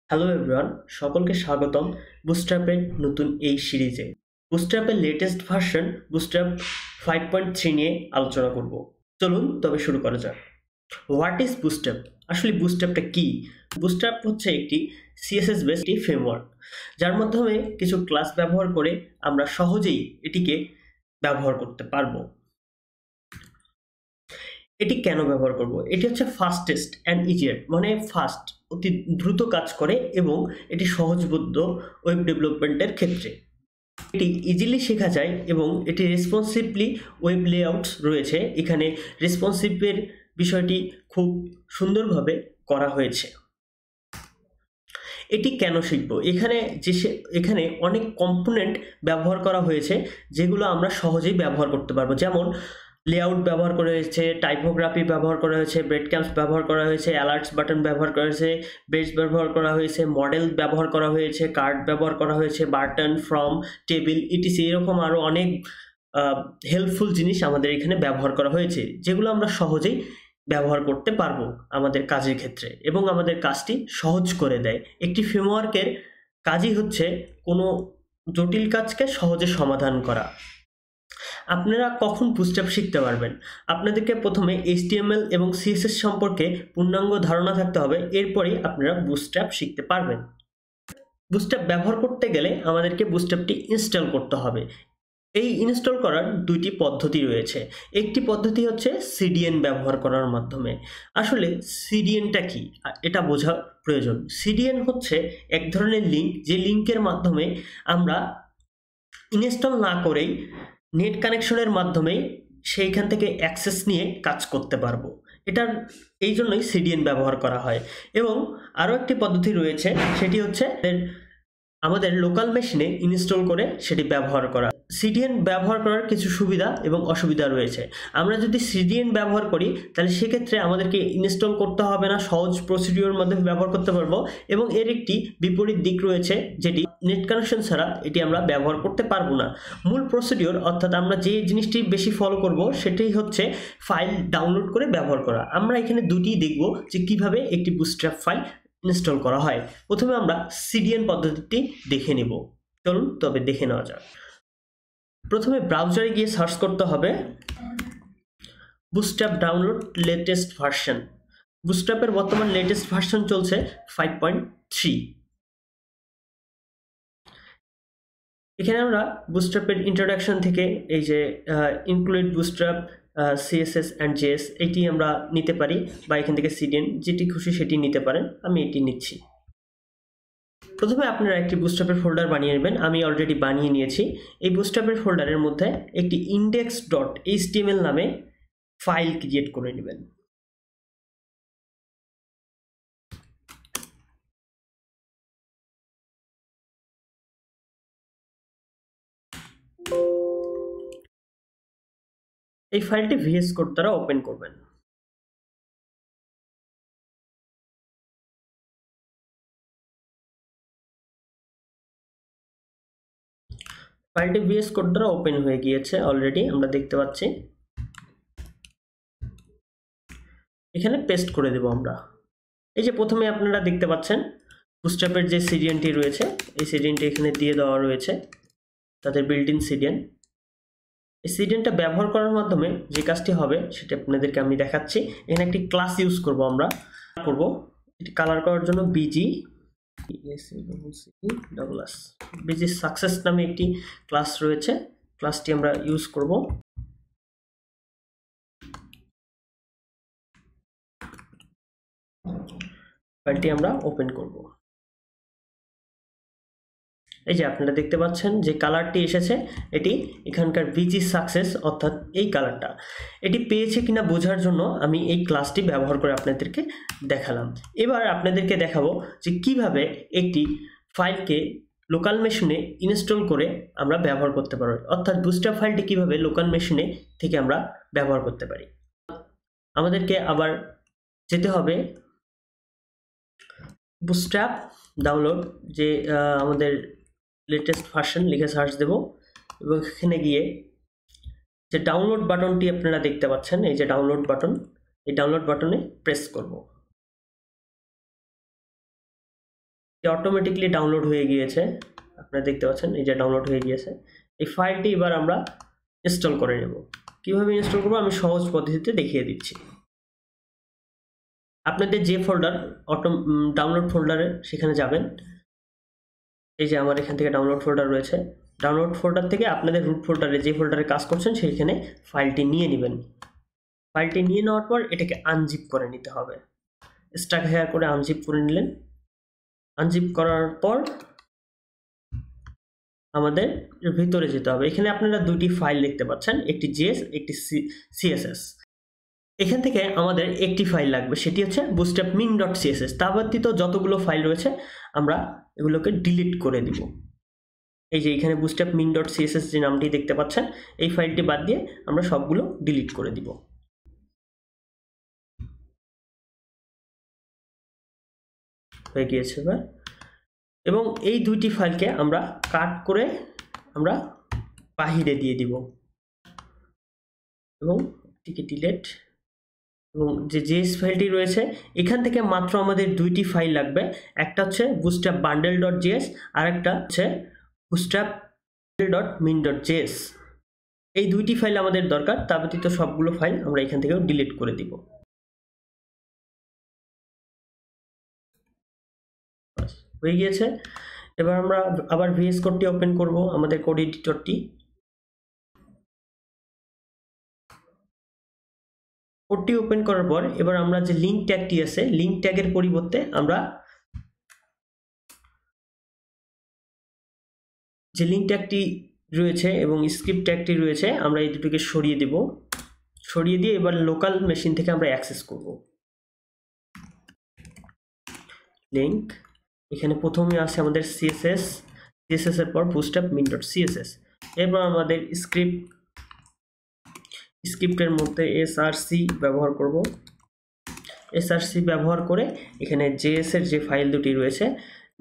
Hello everyone, সকলকে স্বাগতম বুটস্ট্র্যাপের নতুন এই সিরিজে। বুটস্ট্র্যাপের লেটেস্ট ভার্সন বুটস্ট্র্যাপ 5.3 নিয়ে আলোচনা করব। চলুন তবে শুরু করা যাক। What is bootstrap? আসলে বুটস্ট্র্যাপটা কি? বুটস্ট্র্যাপ হচ্ছে একটি সিএসএস বেসড ফ্রেমওয়ার্ক, যার মাধ্যমে কিছু ক্লাস ব্যবহার করে আমরা সহজেই এটিকে ব্যবহার করতে পারবো। এটি কেন ব্যবহার করব? এটি হচ্ছে ফাস্টেস্ট অ্যান্ড ইজিয়ার, মানে ফাস্ট, অতি দ্রুত কাজ করে এবং এটি সহজবোধ্য ওয়েব ডেভেলপমেন্টের ক্ষেত্রে। এটি ইজিলি শেখা যায় এবং এটি রেসপন্সিভলি ওয়েব লেআউটস রয়েছে। এখানে রেসপন্সিভের বিষয়টি খুব সুন্দরভাবে করা হয়েছে। এটি কেন শিখব? এখানে অনেক কম্পোনেন্ট ব্যবহার করা হয়েছে যেগুলো আমরা সহজেই ব্যবহার করতে পারবো। যেমন লেআউট ব্যবহার করা হয়েছে, টাইপোগ্রাফি ব্যবহার করা হয়েছে, ব্রেড ক্যাম্পস ব্যবহার করা হয়েছে, অ্যালার্টস বাটন ব্যবহার করা হয়েছে, বেজ ব্যবহার করা হয়েছে, মডেল ব্যবহার করা হয়েছে, কার্ড ব্যবহার করা হয়েছে, বাটন, ফ্রম, টেবিল, ইটিসি, এরকম আরও অনেক হেল্পফুল জিনিস আমাদের এখানে ব্যবহার করা হয়েছে, যেগুলো আমরা সহজেই ব্যবহার করতে পারবো আমাদের কাজের ক্ষেত্রে এবং আমাদের কাজটি সহজ করে দেয়। একটি ফ্রেমওয়ার্কের কাজই হচ্ছে কোনো জটিল কাজকে সহজে সমাধান করা। আপনারা কখন বুটস্ট্র্যাপ শিখতে পারবেন? আপনাদেরকে প্রথমে HTML এবং CSS সম্পর্কে পূর্ণাঙ্গ ধারণা থাকতে হবে, এরপরেই আপনারা বুটস্ট্র্যাপ শিখতে পারবেন। বুটস্ট্র্যাপ ব্যবহার করতে গেলে আমাদেরকে বুটস্ট্র্যাপটি ইনস্টল করতে হবে। এই ইনস্টল করার দুইটি পদ্ধতি রয়েছে। একটি পদ্ধতি হচ্ছে CDN ব্যবহার করার মাধ্যমে। আসলে CDNটা কি এটা বোঝা প্রয়োজন। CDN হচ্ছে এক ধরনের লিঙ্ক, যে লিঙ্কের মাধ্যমে আমরা ইনস্টল না করেই নেট কানেকশনের মাধ্যমে সেইখান থেকে অ্যাক্সেস নিয়ে কাজ করতে পারবো। এটার এই জন্যই CDN ব্যবহার করা হয়। এবং আরও একটি পদ্ধতি রয়েছে, সেটি হচ্ছে আমাদের লোকাল মেশিনে ইনস্টল করে সেটি ব্যবহার করা। CDN ব্যবহার করার কিছু সুবিধা এবং অসুবিধা রয়েছে। আমরা যদি CDN ব্যবহার করি তাহলে সেক্ষেত্রে আমাদেরকে ইনস্টল করতে হবে না, সহজ প্রসিডিওর মাধ্যমে ব্যবহার করতে পারবো। এবং এর একটি বিপরীত দিক রয়েছে, যেটি নেট কানেকশন ছাড়া এটি আমরা ব্যবহার করতে পারবো না। মূল প্রসিডিওর, অর্থাৎ আমরা যে জিনিসটি বেশি ফলো করব সেটাই হচ্ছে ফাইল ডাউনলোড করে ব্যবহার করা। আমরা এখানে দুটিই দেখব যে কিভাবে একটি বুটস্ট্র্যাপ ফাইল ইনস্টল করা হয়। প্রথমে আমরা CDN পদ্ধতিটি দেখে নেব। চলুন তবে দেখে নেওয়া যাক। প্রথমে ব্রাউজারে গিয়ে সার্চ করতে হবে বুটস্ট্র্যাপ ডাউনলোড লেটেস্ট ভার্সন। বুটস্ট্র্যাপের বর্তমান লেটেস্ট ভার্সন চলছে 5.3। এখানে আমরা বুটস্ট্র্যাপের ইন্ট্রোডাকশন থেকে এই যে include bootstrap, CSS and JS, এটি আমরা নিতে পারি, বা এখান থেকে CDN যেটি খুশি সেটি নিতে পারেন। আমি এটি নিচ্ছি। প্রথমে আপনারা একটি বুটস্ট্র্যাপের ফোল্ডার বানিয়ে নেবেন। আমি অলরেডি বানিয়ে নিয়েছি। এই বুটস্ট্র্যাপের ফোল্ডারের মধ্যে একটি index.html নামে ফাইল ক্রিয়েট করে নেবেন। এই ফাইলটি VS কোড দ্বারা ওপেন করবেন। ফাইলটি VS কোড দ্বারা ওপেন হয়ে গিয়েছে, অলরেডি আমরা দেখতে পাচ্ছি। এখানে পেস্ট করে দেব আমরা। এই যে প্রথমে আপনারা দেখতে পাচ্ছেন বুটস্ট্র্যাপের যে CDNটি রয়েছে, এই CDNটি এখানে দিয়ে দেওয়া রয়েছে, তাদের বিল্ট ইন CDN। এই CDNটা ব্যবহার করার মাধ্যমে যে কাজটি হবে সেটা আপনাদেরকে আমি দেখাচ্ছি। এখানে একটি ক্লাস ইউজ করব আমরা। এটি কালার করার জন্য BG সাকসেস নামে একটি ক্লাস রয়েছে, ক্লাসটি আমরা ইউজ করব। ফাইলটি আমরা ওপেন করব। এই যে আপনারা দেখতে পাচ্ছেন যে কালারটি এসেছে, এটি এখানকার BG সাকসেস, অর্থাৎ এই কালারটা। এটি পেয়েছে কিনা বোঝার জন্য আমি এই ক্লাসটি ব্যবহার করে আপনাদেরকে দেখালাম। এবার আপনাদেরকে দেখাবো যে কিভাবে একটি ফাইলকে লোকাল মেশিনে ইনস্টল করে আমরা ব্যবহার করতে পারি, অর্থাৎ বুটস্ট্র্যাপ ফাইলটি কিভাবে লোকাল মেশিনে থেকে আমরা ব্যবহার করতে পারি। আমাদেরকে আবার যেতে হবে বুটস্ট্র্যাপ ডাউনলোড, যে আমাদের লেটেস্ট ভার্সন লিখে সার্চ দেব এবং এখানে গিয়ে যে ডাউনলোড বাটনটি আপনারা দেখতে পাচ্ছেন, এই যে ডাউনলোড বাটন, এই ডাউনলোড বাটনে প্রেস করব। অটোমেটিকলি ডাউনলোড হয়ে গিয়েছে, আপনারা দেখতে পাচ্ছেন এই যে ডাউনলোড হয়ে গিয়েছে। এই ফাইলটি এবার আমরা ইনস্টল করে নেব। কিভাবে ইনস্টল করব আমি সহজ পদ্ধতিতে দেখিয়ে দিচ্ছি। আপনাদের যে ফোল্ডার ডাউনলোড ফোল্ডারে সেখানে যাবেন। এই যে আমার এখান থেকে ডাউনলোড ফোল্ডার রয়েছে, ডাউনলোড ফোল্ডার থেকে আপনাদের রুট ফোল্ডারে যে ফোল্ডারে কাজ করছেন সেইখানে ফাইলটি নিয়ে নেবেন। ফাইলটি নিয়ে নেওয়ার পর এটাকে আনজিপ করে নিতে হবে। স্ট্যাক হেয়ার করে আনজিপ করে নিলেন। আনজিপ করার পর আমাদের ভিতরে যেতে হবে। এখানে আপনারা দুটি ফাইল দেখতে পাচ্ছেন, একটি জেএস একটি সিএসএস। এখান থেকে আমাদের একটি ফাইল লাগবে, সেটি হচ্ছে bootstrap min.css। তা ব্যতীত যতগুলো ফাইল রয়েছে আমরা এগুলোকে ডিলিট করে দিব। এই যে এখানে bootstrap min.css যে নামটি দেখতে পাচ্ছেন, এই ফাইলটি বাদ দিয়ে আমরা সবগুলো ডিলিট করে দিব। হয়ে গিয়েছে এবার। এবং এই দুইটি ফাইলকে আমরা কাট করে আমরা বাহিরে দিয়ে দিব এবং এটিকে ডিলিট। এবং যে জেএস ফাইলটি রয়েছে এখান থেকে মাত্র আমাদের দুইটি ফাইল লাগবে, একটা হচ্ছে bootstrap bundle.js আর একটা হচ্ছে bootstrap min.js। এই দুইটি ফাইল আমাদের দরকার, তা ব্যতীত সবগুলো ফাইল আমরা এখান থেকে ডিলিট করে দিব। হয়ে গিয়েছে। এবার আমরা আবার ভিএস কোডটি ওপেন করব, আমাদের কোড এডিটরটি। কোডটি ওপেন করার পর এবার আমরা যে লিঙ্ক ট্যাগটি আছে, লিঙ্ক ট্যাগের পরিবর্তে আমরা যে লিঙ্ক ট্যাগটি রয়েছে এবং স্ক্রিপ্ট ট্যাগটি রয়েছে আমরা এই দুটোকে সরিয়ে দেব। সরিয়ে দিয়ে এবার লোকাল মেশিন থেকে আমরা অ্যাক্সেস করব। লিঙ্ক এখানে প্রথমে আছে আমাদের সিএসএস এর পর bootstrap min.css। এরপর আমাদের স্ক্রিপ্টের মধ্যে এসআরসি ব্যবহার করব। এসআরসি ব্যবহার করে এখানে জেএস এর যে ফাইল দুটি রয়েছে,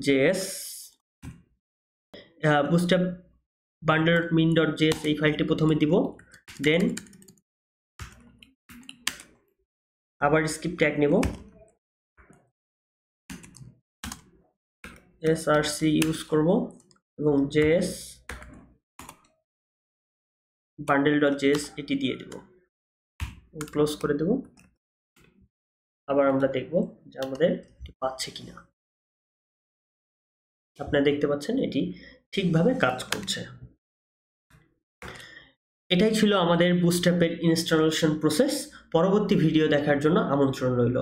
জেএস bootstrap bundle.min.js এই ফাইলটি প্রথমে দিব, দেন আবার স্ক্রিপ্ট ট্যাগ নেব, এসআরসি ইউজ করব এবং জেএস bundle.js এটি দিয়ে দেব, ক্লোজ করে দেব। আবার আমরা দেখব যে আমাদের পাচ্ছে কিনা। আপনারা দেখতে পাচ্ছেন এটি ঠিকভাবে কাজ করছে। এটাই ছিল আমাদের বুটস্ট্র্যাপের ইনস্টলেশন প্রসেস। পরবর্তী ভিডিও দেখার জন্য আমন্ত্রণ রইল।